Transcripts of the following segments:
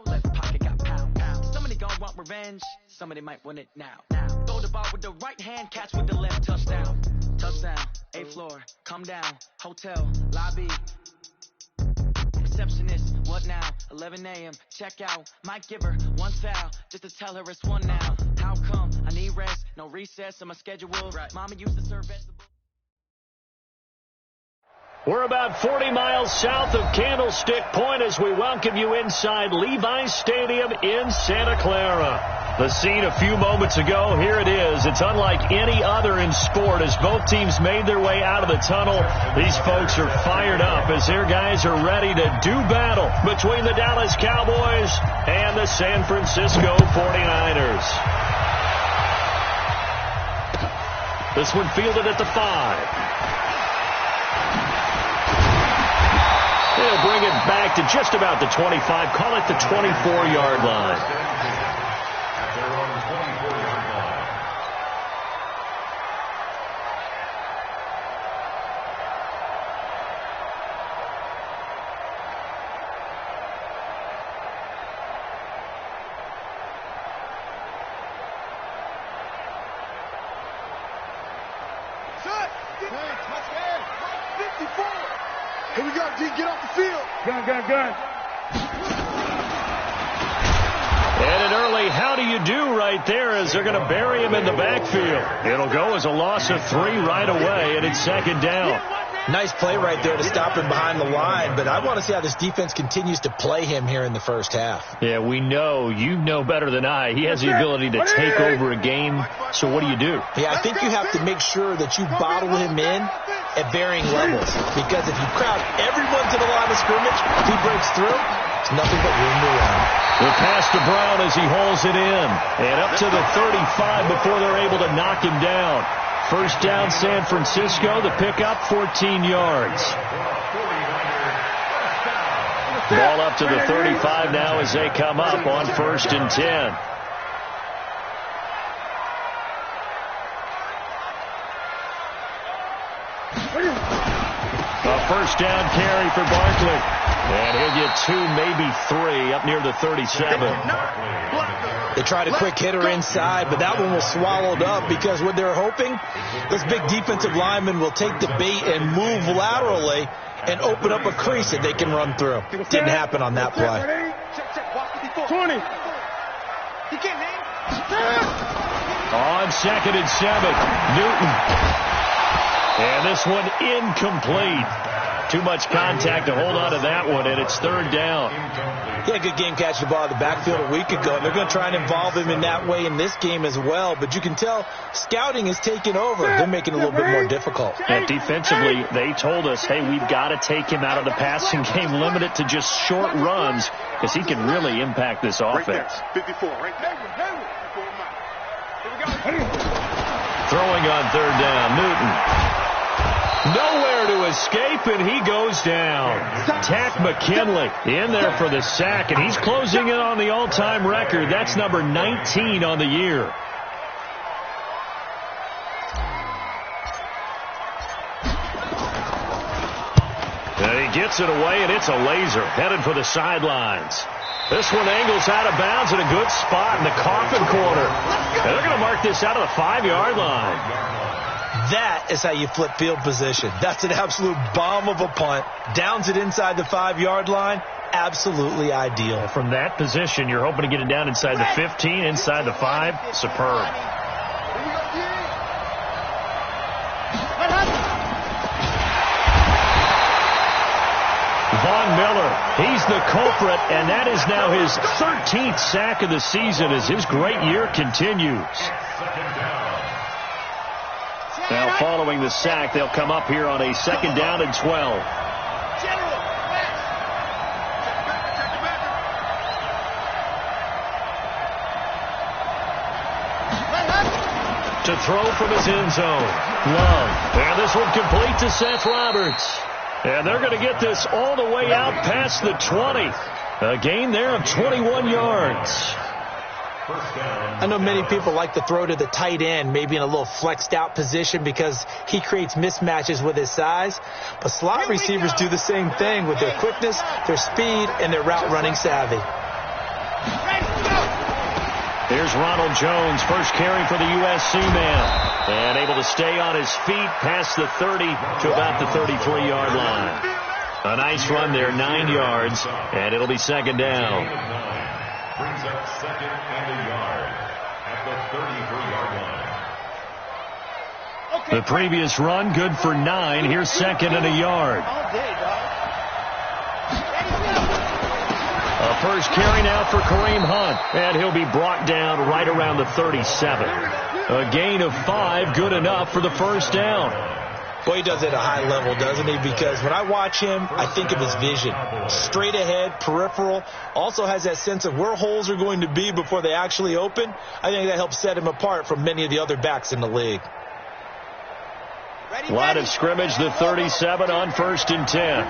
left pocket got pound. Somebody gon' want revenge, somebody might want it now. Throw the ball with the right hand, catch with the left, touchdown. Touchdown, 8th floor, come down, hotel, lobby. Receptionist, what now? 11 a.m., check out. Might give her one foul, just to tell her it's one now. How come? I need rest, no recess on my schedule. Right. Mama used to serve vegetables. We're about 40 miles south of Candlestick Point as we welcome you inside Levi's Stadium in Santa Clara. The scene a few moments ago, here it is. It's unlike any other in sport as both teams made their way out of the tunnel. These folks are fired up as their guys are ready to do battle between the Dallas Cowboys and the San Francisco 49ers. This one fielded at the 5. They'll bring it back to just about the 25. Call it the 24-yard line. Here we go, D. Get off the field. Gun. And an early how do you do right there as they're going to bury him in the backfield. It'll go as a loss of 3 right away, and it's 2nd down. Nice play right there to stop him behind the line, but I want to see how this defense continues to play him here in the first half. Yeah, we know. You know better than I. He has the ability to take over a game, so what do you do? Yeah, I think you have to make sure that you bottle him in at varying levels, because if you crowd everyone to the line of scrimmage, if he breaks through, it's nothing but room to run. The pass to Brown as he hauls it in, and up to the 35 before they're able to knock him down. First down, San Francisco. The pickup, 14 yards. Ball up to the 35 now as they come up on 1st and 10. A first down carry for Barkley. And he'll get 2, maybe 3 up near the 37. They tried a quick hitter inside, but that one was swallowed up because what they're hoping, this big defensive lineman will take the bait and move laterally and open up a crease that they can run through. Didn't happen on that play. 20. On 2nd and 7, Newton. And this one incomplete. Too much contact to hold on to that one, and it's 3rd down. He had a good game catching the ball in the backfield a week ago, and they're going to try and involve him in that way in this game as well. But you can tell scouting is taking over. They're making it a little bit more difficult. And defensively, they told us, hey, we've got to take him out of the passing game, limit it to just short runs, because he can really impact this offense. 54, right there. Throwing on 3rd down, Newton. Nowhere to escape, and he goes down. Tack McKinley in there for the sack, and he's closing in on the all-time record. That's number 19 on the year. And he gets it away, and it's a laser headed for the sidelines. This one angles out of bounds in a good spot in the coffin corner. And they're going to mark this out of the 5-yard line. That is how you flip field position. That's an absolute bomb of a punt. Downs it inside the 5-yard line. Absolutely ideal. From that position, you're hoping to get it down inside the 15, inside the 5. Superb. Von Miller, he's the culprit, and that is now his 13th sack of the season as his great year continues. Now, following the sack, they'll come up here on a 2nd down and 12. To throw from his end zone. Love. And this one complete to Seth Roberts. And they're going to get this all the way out past the 20. A gain there of 21 yards. I know many people like to throw to the tight end, maybe in a little flexed out position because he creates mismatches with his size. But slot receivers do the same thing with their quickness, their speed, and their route running savvy. Here's Ronald Jones, first carry for the USC man. And able to stay on his feet past the 30 to about the 33-yard line. A nice run there, 9 yards, and it'll be second down. Brings up second and a yard at the 33-yard line. The previous run, good for 9. Here's second and a yard. A first carry now for Kareem Hunt, and he'll be brought down right around the 37. A gain of 5, good enough for the first down. Well, he does it at a high level, doesn't he? Because when I watch him, I think of his vision. Straight ahead, peripheral. Also has that sense of where holes are going to be before they actually open. I think that helps set him apart from many of the other backs in the league. Line of scrimmage, the 37 on 1st and 10.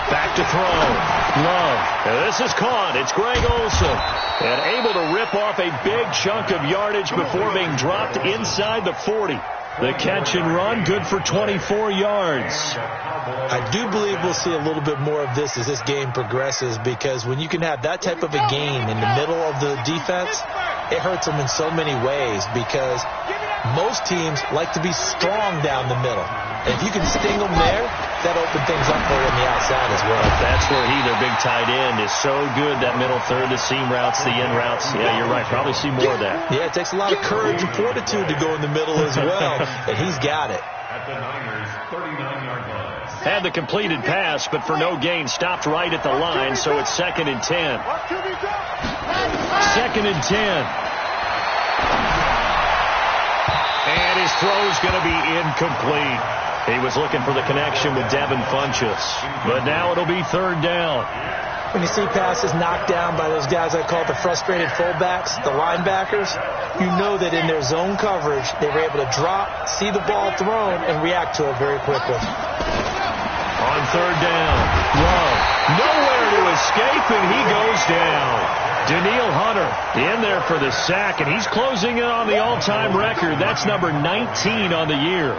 Back to throw. Love. And this is caught. It's Greg Olsen. And able to rip off a big chunk of yardage before being dropped inside the 40. The catch and run, good for 24 yards. I do believe we'll see a little bit more of this as this game progresses, because when you can have that type of a game in the middle of the defense, it hurts them in so many ways, because most teams like to be strong down the middle. And if you can sting them there, that opens things up for you on the outside as well. That's where he, their big tight end, is so good, that middle third, the seam routes, the in routes. Yeah, you're right. Probably see more of that. Yeah, it takes a lot of courage and fortitude to go in the middle as well, and he's got it. At the Niners' 39-yard line. Had the completed pass, but for no gain, stopped right at the line, so it's 2nd and 10. 2nd and 10. And his throw's going to be incomplete. He was looking for the connection with Devin Funchess, but now it'll be 3rd down. When you see passes knocked down by those guys I call the frustrated fullbacks, the linebackers, you know that in their zone coverage, they were able to drop, see the ball thrown, and react to it very quickly. On 3rd down, Love, nowhere to escape, and he goes down. Daniil Hunter in there for the sack, and he's closing in on the all-time record. That's number 19 on the year.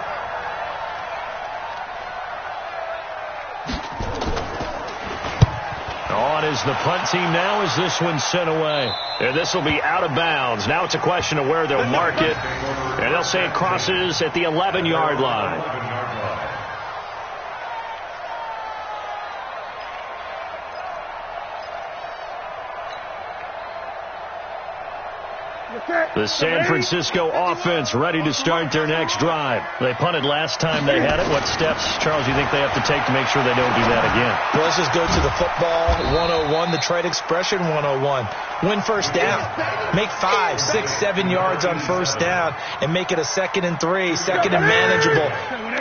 On is the punt team now as this one's sent away. And this will be out of bounds. Now it's a question of where they'll mark it. And they'll say it crosses at the 11-yard line. The San Francisco offense ready to start their next drive. They punted last time they had it. What steps, Charles, do you think they have to take to make sure they don't do that again? Well, let's just go to the football 101, the trade expression 101. Win first down. Make 5, 6, 7 yards on first down and make it a 2nd and 3, 2nd and manageable.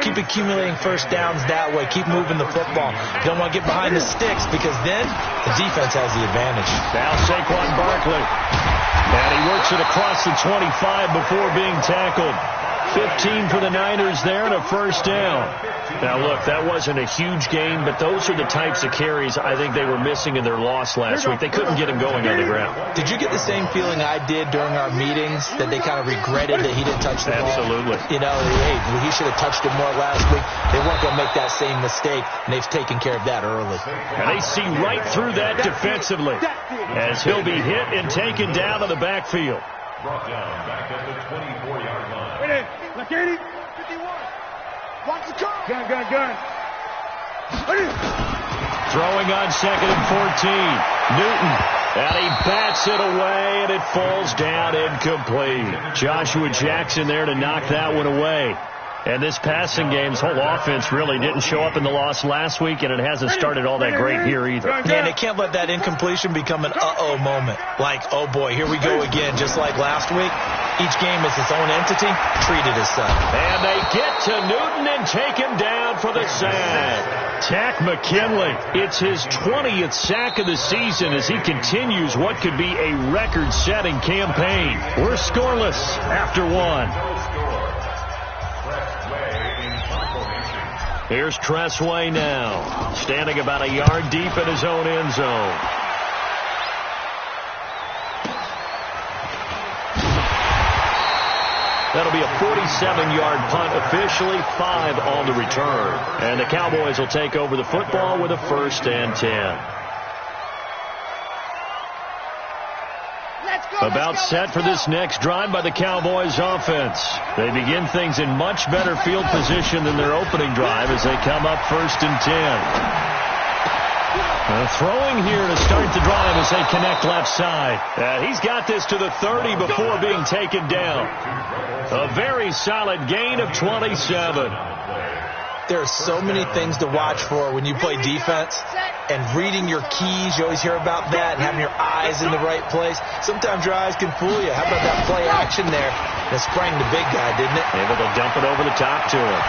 Keep accumulating first downs that way. Keep moving the football. You don't want to get behind the sticks, because then the defense has the advantage. Now Saquon Barkley. And he works it across the 25 before being tackled. 15 for the Niners there and a first down. Now, look, that wasn't a huge gain, but those are the types of carries I think they were missing in their loss last week. They couldn't get him going on the ground. Did you get the same feeling I did during our meetings, that they kind of regretted that he didn't touch the ball? Absolutely. You know, hey, he should have touched it more last week. They weren't going to make that same mistake, and they've taken care of that early. And they see right through that defensively as he'll be hit and taken down to the backfield. Brought down back at the 24-yard line. Ready? Look, 80. 51. Watch the car. Gun. Ready? Throwing on 2nd and 14. Newton. And he bats it away, and it falls down incomplete. Joshua Jackson there to knock that one away. And this passing game's whole offense really didn't show up in the loss last week, and it hasn't started all that great here either. Yeah, and they can't let that incompletion become an uh-oh moment. Like, oh boy, here we go again, just like last week. Each game is its own entity, treated as such. And they get to Newton and take him down for the sack. Takk McKinley, it's his 20th sack of the season as he continues what could be a record-setting campaign. We're scoreless after one. Here's Tressway now, standing about a yard deep in his own end zone. That'll be a 47-yard punt, officially 5 on the return. And the Cowboys will take over the football with a 1st and 10. About set for this next drive by the Cowboys offense. They begin things in much better field position than their opening drive as they come up 1st and 10. Throwing here to start the drive as they connect left side. He's got this to the 30 before being taken down. A very solid gain of 27. There are so many things to watch for when you play defense, and reading your keys, you always hear about that, and having your eyes in the right place. Sometimes your eyes can fool you. How about that play action there? That sprang the big guy, didn't it? Able to dump it over the top to him.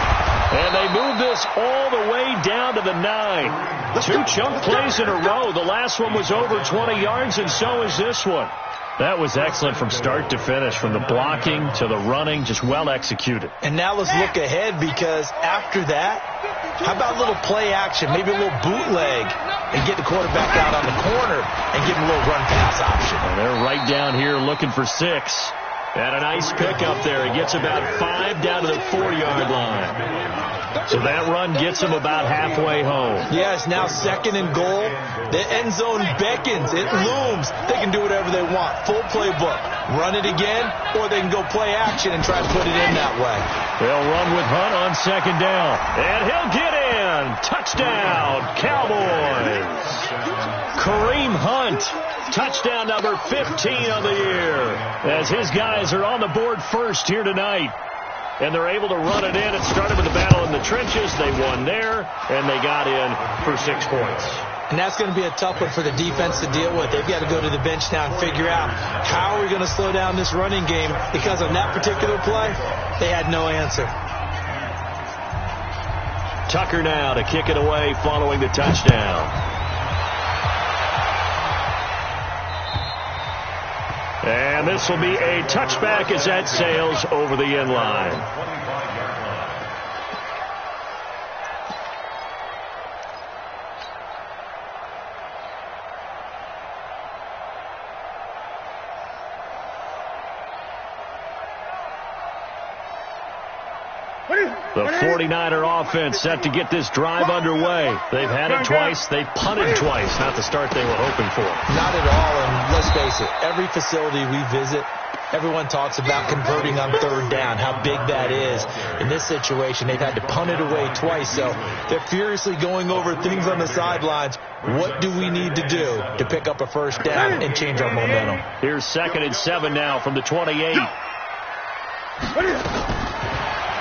And they move this all the way down to the 9. 2 chunk plays in a row. The last one was over 20 yards, and so is this one. That was excellent from start to finish, from the blocking to the running, just well executed. And now let's look ahead, because after that, how about a little play action, maybe a little bootleg, and get the quarterback out on the corner and give him a little run-pass option. And they're right down here looking for 6. And a nice pickup there. He gets about 5 down to the 4-yard line. So that run gets him about halfway home. Yes, now 2nd and goal. The end zone beckons. It looms. They can do whatever they want. Full playbook. Run it again, or they can go play action and try to put it in that way. They'll run with Hunt on 2nd down. And he'll get in. Touchdown, Cowboys. Kareem Hunt. Touchdown number 15 of the year. As his guys are on the board first here tonight. And they're able to run it in. It started with a battle in the trenches. They won there, and they got in for 6 points. And that's going to be a tough one for the defense to deal with. They've got to go to the bench now and figure out how are we going to slow down this running game, because on that particular play, they had no answer. Tucker now to kick it away following the touchdown. And this will be a touchback as that sails over the end line. The 49er offense set to get this drive underway. They've had it twice. They've punted twice. Not the start they were hoping for. Not at all, and let's face it, every facility we visit, everyone talks about converting on 3rd down, how big that is. In this situation, they've had to punt it away twice, so they're furiously going over things on the sidelines. What do we need to do to pick up a 1st down and change our momentum? Here's 2nd and 7 now from the 28.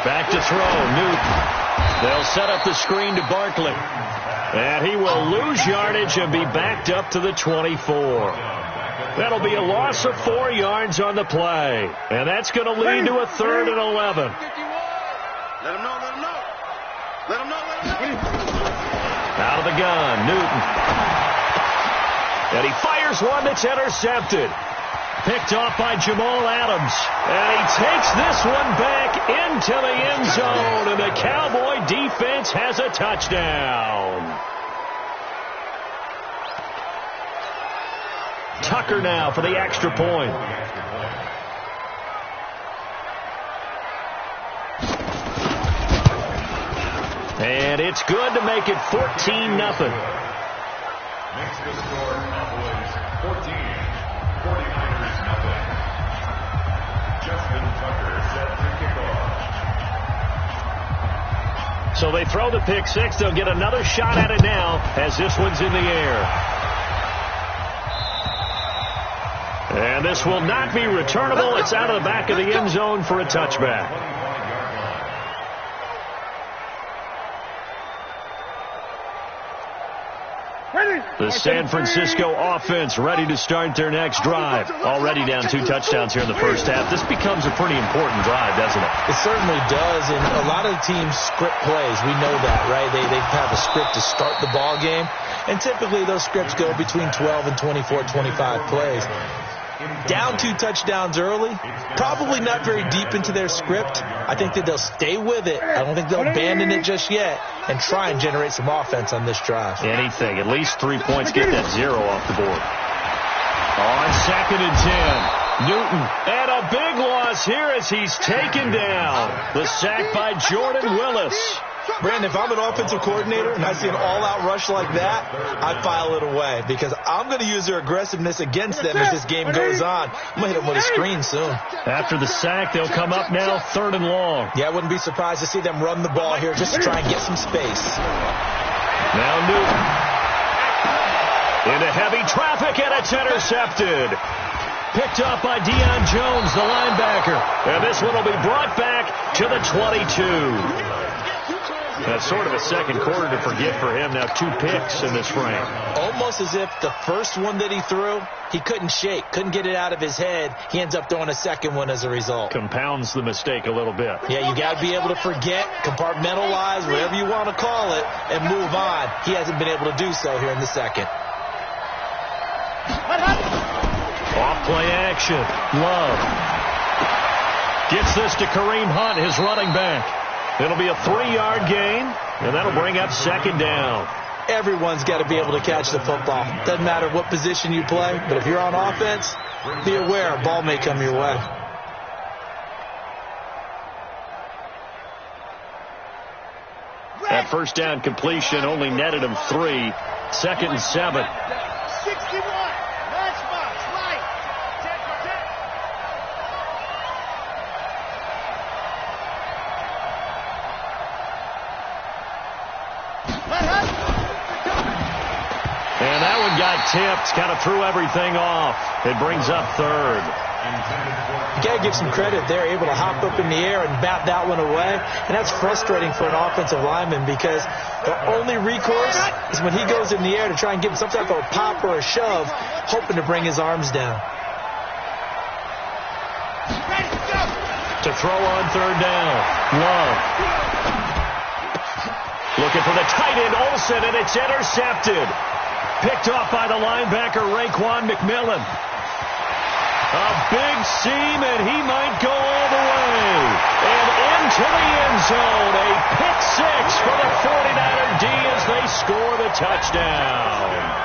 Back to throw, Newton. They'll set up the screen to Barkley. And he will lose yardage and be backed up to the 24. That'll be a loss of 4 yards on the play. And that's going to lead to a 3rd and 11. Let him know, let him know. Let him know, let him know. Out of the gun, Newton. And he fires one that's intercepted. Picked off by Jamal Adams. And he takes this one back into the end zone. And the Cowboy defense has a touchdown. Tucker now for the extra point. And it's good to make it 14-0. Makes the score Cowboys 14, 49ers nothing. Justin Tucker set to kick off. So they throw the pick 6. They'll get another shot at it now as this one's in the air. And this will not be returnable. It's out of the back of the end zone for a touchback. The San Francisco offense ready to start their next drive. Already down 2 touchdowns here in the first half. This becomes a pretty important drive, doesn't it? It certainly does, and a lot of teams script plays. We know that, right? They have a script to start the ball game, and typically those scripts go between 12 and 24, 25 plays. Down 2 touchdowns early, probably not very deep into their script. I think that they'll stay with it. I don't think they'll abandon it just yet and try and generate some offense on this drive. Anything. At least 3 points. Get that 0 off the board. On 2nd and 10. Newton, and a big loss here as he's taken down. The sack by Jordan Willis. Brandon, if I'm an offensive coordinator and I see an all-out rush like that, I file it away because I'm going to use their aggressiveness against them as this game goes on. I'm going to hit them with a screen soon. After the sack, they'll come up now 3rd and long. Yeah, I wouldn't be surprised to see them run the ball here just to try and get some space. Now Newton. Into heavy traffic, and it's intercepted. Picked up by Deion Jones, the linebacker. And this one will be brought back to the 22. That's sort of a second quarter to forget for him. Now 2 picks in this frame. Almost as if the first one that he threw, he couldn't shake, couldn't get it out of his head. He ends up throwing a second one as a result. Compounds the mistake a little bit. Yeah, you got to be able to forget, compartmentalize, whatever you want to call it, and move on. He hasn't been able to do so here in the second. Off play action. Love gets this to Kareem Hunt, his running back. It'll be a 3-yard gain, and that'll bring up 2nd down. Everyone's got to be able to catch the football. Doesn't matter what position you play, but if you're on offense, be aware a ball may come your way. That first down completion only netted him 3. 2nd and 7. 61. Matchbox, right. And that one got tipped. Kind of threw everything off. It brings up 3rd. You got to give some credit. They're able to hop up in the air and bat that one away. And that's frustrating for an offensive lineman because the only recourse is when he goes in the air to try and give some type of a pop or a shove, hoping to bring his arms down. To throw on 3rd down. Love. Looking for the tight end, Olsen, and it's intercepted. Picked off by the linebacker, Raekwon McMillan. A big seam, and he might go all the way. And into the end zone. A pick 6 for the 49er D as they score the touchdown.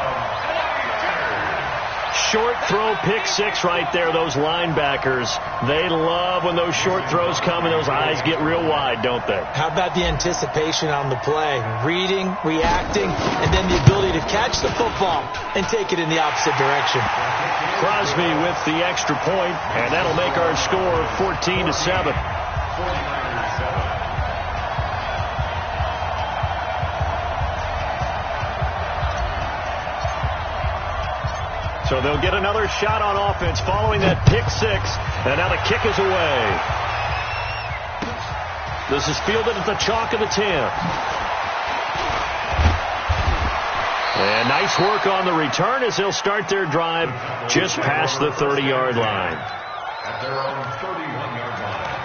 Short throw, pick 6 right there. Those linebackers, they love when those short throws come and those eyes get real wide, don't they? How about the anticipation on the play? Reading, reacting, and then the ability to catch the football and take it in the opposite direction. Crosby with the extra point, and that'll make our score 14-7. So they'll get another shot on offense following that pick 6, and now the kick is away. This is fielded at the chalk of the 10. And nice work on the return as they'll start their drive just past the 30-yard line. At their own 31-yard line.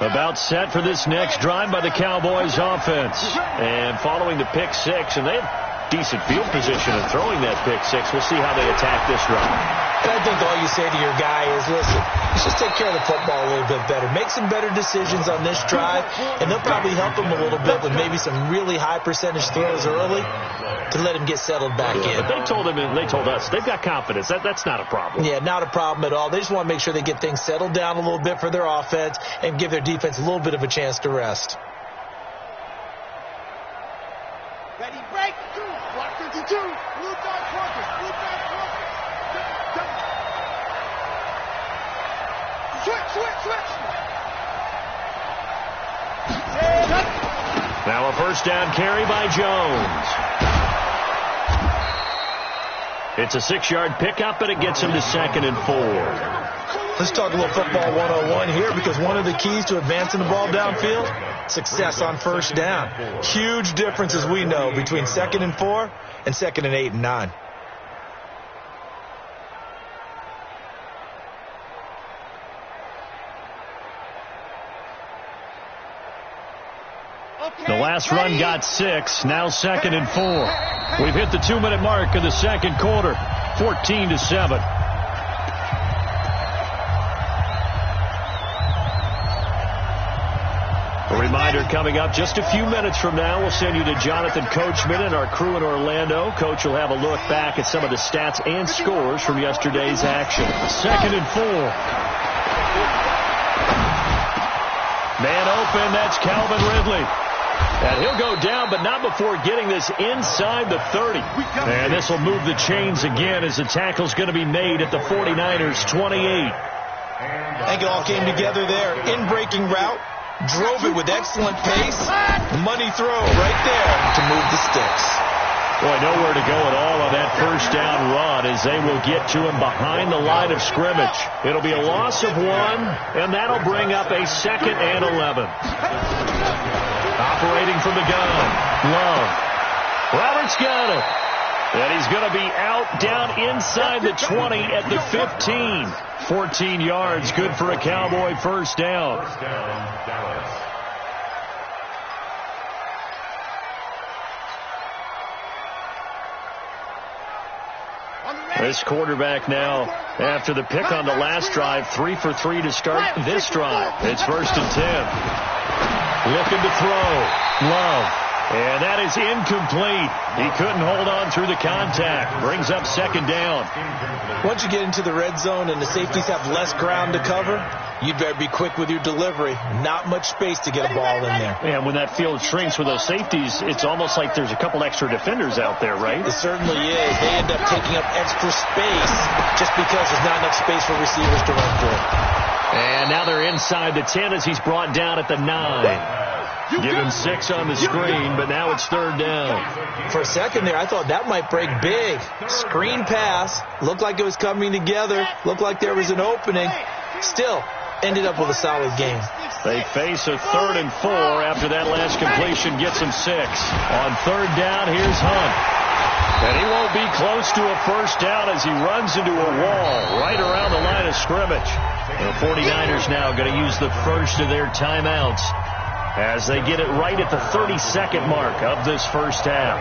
About set for this next drive by the Cowboys offense. And following the pick 6, and they have decent field position in throwing that pick 6. We'll see how they attack this drive. I think all you say to your guy is, listen, let's just take care of the football a little bit better. Make some better decisions on this drive, and they'll probably help him a little bit with maybe some really high percentage throws early to let him get settled back in. But they told us, they've got confidence. That's not a problem. Yeah, not a problem at all. They just want to make sure they get things settled down a little bit for their offense and give their defense a little bit of a chance to rest. Ready, break. Block 52. Blue dot focus. Blue dot focus. Switch. Now a first down carry by Jones. It's a 6-yard pickup, and it gets him to 2nd and 4. Let's talk a little football 101 here, because one of the keys to advancing the ball downfield, success on first down. Huge difference, as we know, between 2nd and 4 and 2nd and 8 and 9. The last run got 6, now 2nd and 4. We've hit the 2-minute mark of the second quarter, 14-7. Reminder coming up just a few minutes from now, we'll send you to Jonathan Coachman and our crew in Orlando. Coach will have a look back at some of the stats and scores from yesterday's action. 2nd and 4. Man open, that's Calvin Ridley. And he'll go down, but not before getting this inside the 30. And this will move the chains again as the tackle's going to be made at the 49ers' 28. I think it all came together there. In-breaking route, drove it with excellent pace. Money throw right there to move the sticks. Boy, nowhere to go at all on that first down run as they will get to him behind the line of scrimmage. It'll be a loss of 1, and that'll bring up a 2nd and 11. Operating from the gun, Love. Roberts got it. And he's going to be out down inside the 20 at the 15. 14 yards, good for a Cowboy first down. Dallas. This quarterback now, after the pick on the last drive, 3 for 3 to start this drive. It's 1st and 10. Looking to throw. Love. And that is incomplete. He couldn't hold on through the contact. Brings up 2nd down. Once you get into the red zone and the safeties have less ground to cover, you'd better be quick with your delivery. Not much space to get a ball in there. And when that field shrinks with those safeties, it's almost like there's a couple extra defenders out there, right? It certainly is. They end up taking up extra space just because there's not enough space for receivers to run through. And now they're inside the 10 as he's brought down at the 9. Given 6 on the screen, but now it's 3rd down. For a second there, I thought that might break big. Screen pass. Looked like it was coming together. Looked like there was an opening. Still, ended up with a solid game. They face a 3rd and 4 after that last completion gets him 6. On 3rd down, here's Hunt. And he won't be close to a first down as he runs into a wall right around the line of scrimmage. The 49ers now going to use the first of their timeouts as they get it right at the 32nd mark of this first half.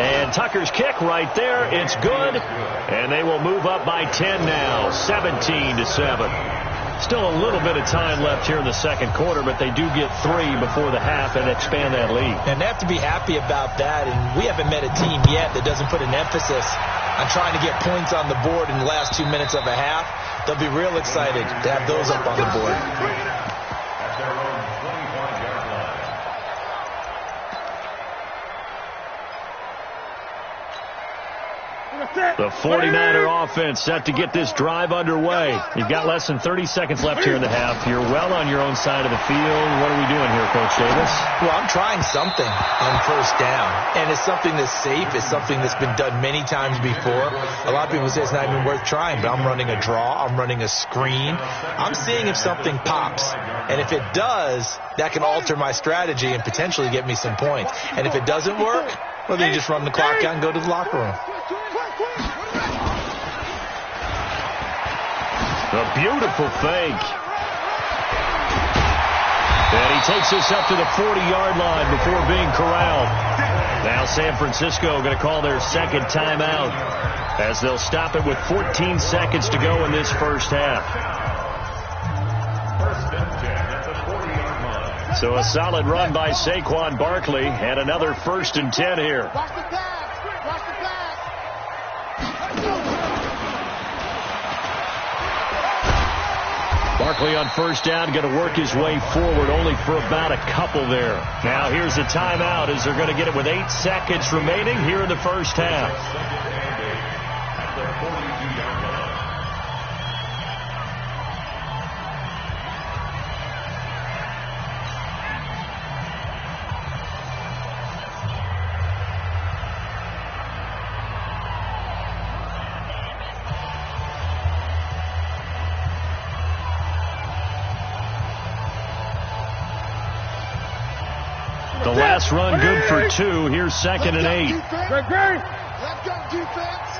And Tucker's kick right there. It's good. And they will move up by 10 now, 17-7. Still a little bit of time left here in the second quarter, but they do get 3 before the half and expand that lead. And they have to be happy about that. And we haven't met a team yet that doesn't put an emphasis on trying to get points on the board in the last 2 minutes of a half. They'll be real excited to have those up on the board. At their own 25-yard line. The 49er offense set to get this drive underway. You've got less than 30 seconds left here in the half. You're well on your own side of the field. What are we doing here, Coach Davis? Well, I'm trying something on first down. And it's something that's safe. It's something that's been done many times before. A lot of people say it's not even worth trying, but I'm running a draw. I'm running a screen. I'm seeing if something pops. And if it does, that can alter my strategy and potentially get me some points. And if it doesn't work, well, then you just run the clock out and go to the locker room. A beautiful fake. And he takes this up to the 40-yard line before being corralled. Now San Francisco going to call their second timeout as they'll stop it with 14 seconds to go in this first half. 1st and 10 at the 40-yard line. So a solid run by Saquon Barkley and another 1st and 10 here. Barkley on first down, going to work his way forward only for about a couple there. Now here's a timeout as they're going to get it with 8 seconds remaining here in the first half. At the 42-yard line. The last run good for 2. Here's 2nd and 8. Let's go, defense.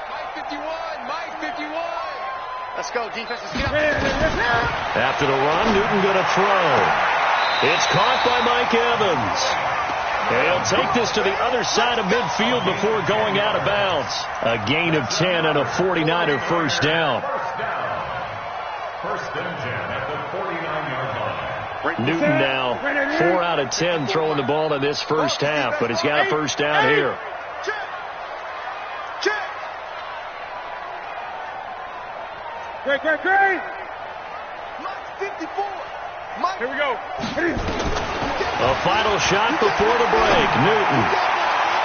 Mike 51. Let's go, defense. Let's get up. After the run, Newton going to throw. It's caught by Mike Evans. He'll take this to the other side of midfield before going out of bounds. A gain of 10 and a 49er first down. First and 10 at the 49-yard line. Newton now 4 out of 10 throwing the ball in this first half, but he's got a first down here. Great. Mike 54. Mike. Here we go. A final shot before the break. Newton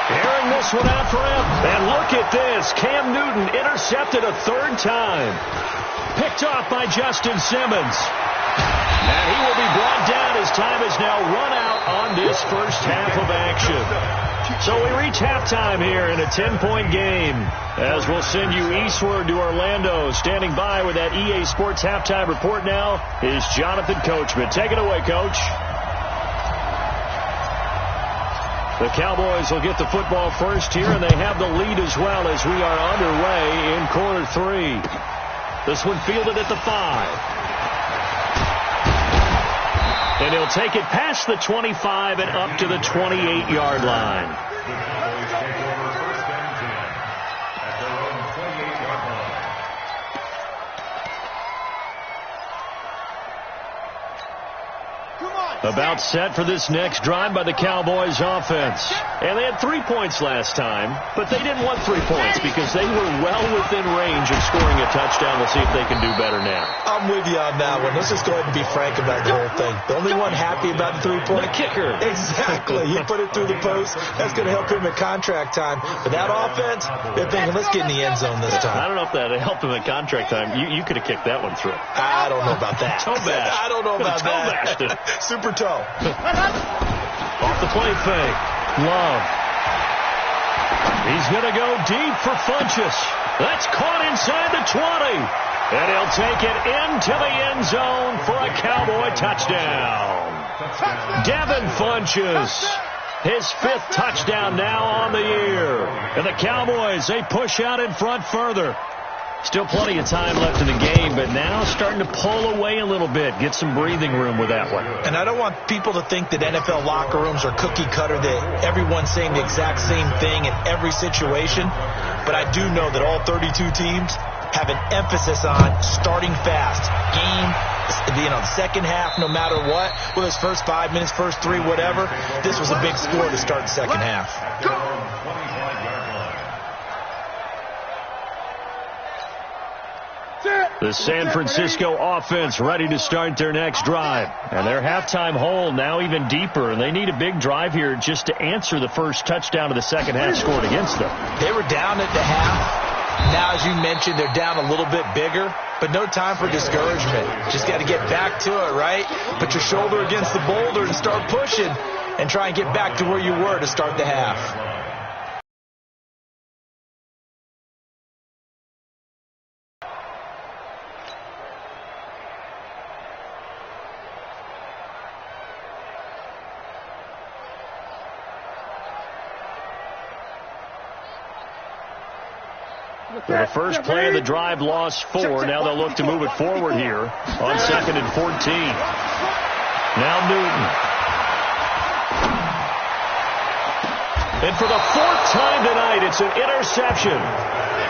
airing this one out for him. And look at this. Cam Newton intercepted a third time. Picked off by Justin Simmons. And he will be brought down as time is now run out on this first half of action. So we reach halftime here in a 10-point game. As we'll send you eastward to Orlando. Standing by with that EA Sports halftime report now is Jonathan Coachman. Take it away, Coach. The Cowboys will get the football first here, and they have the lead as well as we are underway in quarter 3. This one fielded at the 5. And he'll take it past the 25 and up to the 28-yard line. The Cowboys take over first and 10 at their own 28-yard line. About set for this next drive by the Cowboys offense. And they had 3 points last time, but they didn't want 3 points because they were well within range of scoring a touchdown. We'll see if they can do better now. I'm with you on that one. Let's just go ahead and be frank about the whole thing. The only one happy about the 3-point. The kicker. Exactly. He put it through the post. That's going to help him at contract time. But that offense, they're thinking, let's get in the end zone this time. I don't know if that helped him at contract time. You could have kicked that one through. I don't know about that. Toe bash. I don't know about that. Super toe. Off the play fake. Love. He's going to go deep for Funchess. That's caught inside the 20. And he'll take it into the end zone for a Cowboy touchdown. Devin Funchess. His 5th touchdown now on the year. And the Cowboys, they push out in front further. Still plenty of time left in the game, but now starting to pull away a little bit. Get some breathing room with that one. And I don't want people to think that NFL locker rooms are cookie cutter, that everyone's saying the exact same thing in every situation. But I do know that all 32 teams have an emphasis on starting fast. Game, the second half, no matter what, whether it's first 5 minutes, first 3, whatever. This was a big score to start the second half. The San Francisco offense ready to start their next drive. And their halftime hole now even deeper. And they need a big drive here just to answer the first touchdown of the second half scored against them. They were down at the half. Now, as you mentioned, they're down a little bit bigger. But no time for discouragement. Just got to get back to it, right? Put your shoulder against the boulder and start pushing. And try and get back to where you were to start the half. So the first play of the drive lost 4. Now they'll look to move it forward here on 2nd and 14. Now Newton. And for the 4th time tonight, it's an interception.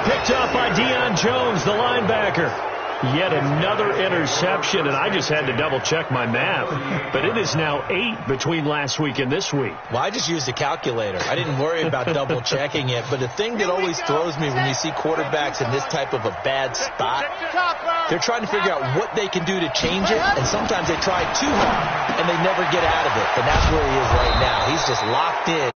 Picked up by Deion Jones, the linebacker. Yet another interception, and I just had to double-check my math. But it is now 8 between last week and this week. Well, I just used a calculator. I didn't worry about double-checking it. But the thing that always throws me when you see quarterbacks in this type of a bad spot, they're trying to figure out what they can do to change it, and sometimes they try too hard, and they never get out of it. And that's where he is right now. He's just locked in.